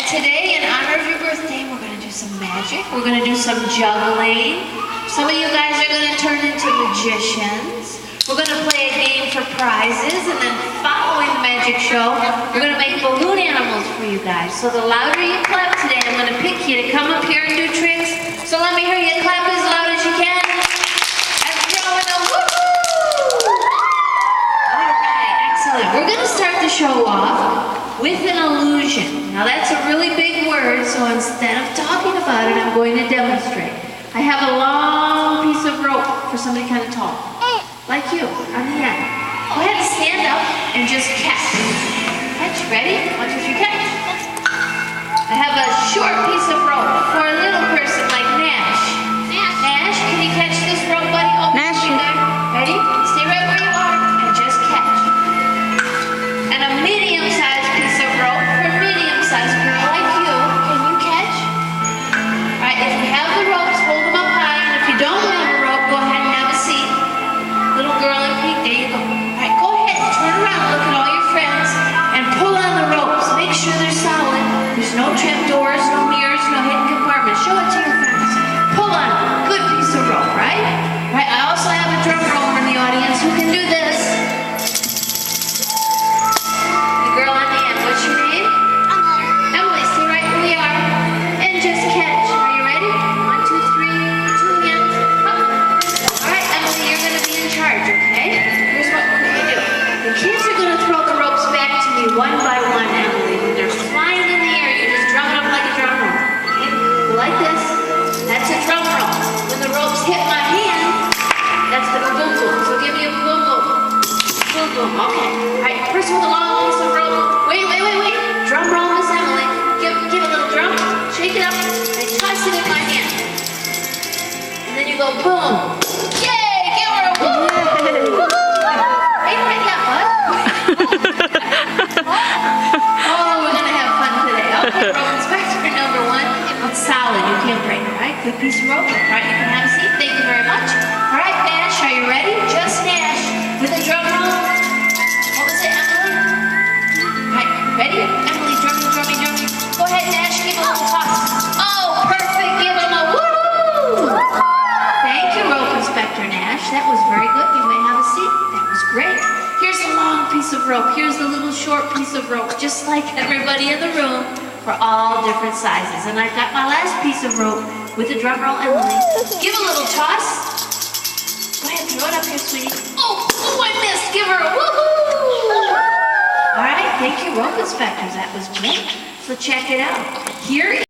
today, in honor of your birthday, we're going to do some magic. We're going to do some juggling. Some of you guys are going to turn into magicians. We're going to play a game for prizes, and then following the magic show, we're going to make balloon animals for you guys. So the louder you clap today, I'm going to pick you to come up here and do tricks. So let me hear you clap as loud as you can. Let's go with a woohoo! All right, excellent. We're going to start the show off with an illusion. Now that's a really big word, so instead of talking about it, I'm going to demonstrate. I have a long piece of rope for somebody kind of tall, like you, on the end. Go ahead and stand up and just catch. Catch, ready? 1, 2, 3, catch. I have a short piece of rope for a little person like Nash. Nash, can you catch this rope, buddy? Oh, Nash. Ready? Stay right where you are and just catch. And a medium-sized piece of rope for a medium-sized girl like you. Can you catch? All right, if you have the ropes, hold them up high. And if you don't have a rope, go ahead and have a seat. Little girl in pink, there you go. All right, go ahead, turn around, look at all your friends, and pull on the ropes. Make sure they're solid. There's no trapdoors, no mirrors, no hidden compartments. Show it to your friends. Pull on it. Good piece of rope, right? Right, I also have a drum roller in the audience who can do this. The girl on the end, what's your name? Emily, stay right where you are. And just catch. Are you ready? 1, 2, 3, 2 hands up. Alright, Emily, you're going to be in charge, okay? Here's what we're going to do. The kids are going to throw the ropes back to me one by one, Emily. When they're flying in the air, you just drum it up like a drum roll. Okay? Like this. That's a drum roll. When the ropes hit my hand, that's the boom boom. So give me a boom boom. Boom boom. Okay. Alright, first with a long piece of rope. Wait. Drum roll, Miss Emily. Give a little drum. Shake it up and toss it in my hand. And then you go boom. Yay! Give her a woo! Ain't that yet, bud? Oh, we're gonna have fun today. Okay, rope inspector number 1. It's solid. You can't break it, right? Good piece of rope. Alright, you can have a seat. Thank you very much. Alright, Nash, are you ready? Just Nash with a drum roll. What was it, Emily? Alright, ready? Emily, drummy. Go ahead, Nash, give a little toss. Oh, perfect. Give him a woo! Thank you, rope inspector Nash. That was very good. You may have a seat. That was great. Here's a long piece of rope. Here's the little short piece of rope, just like everybody in the room, for all different sizes. And I've got my last piece of rope with the drum roll, Emily. Give a little toss. Go ahead, throw it up here, sweetie. Oh, I missed. Give her a woohoo! All right, thank you, rope inspectors. That was great. So check it out. Here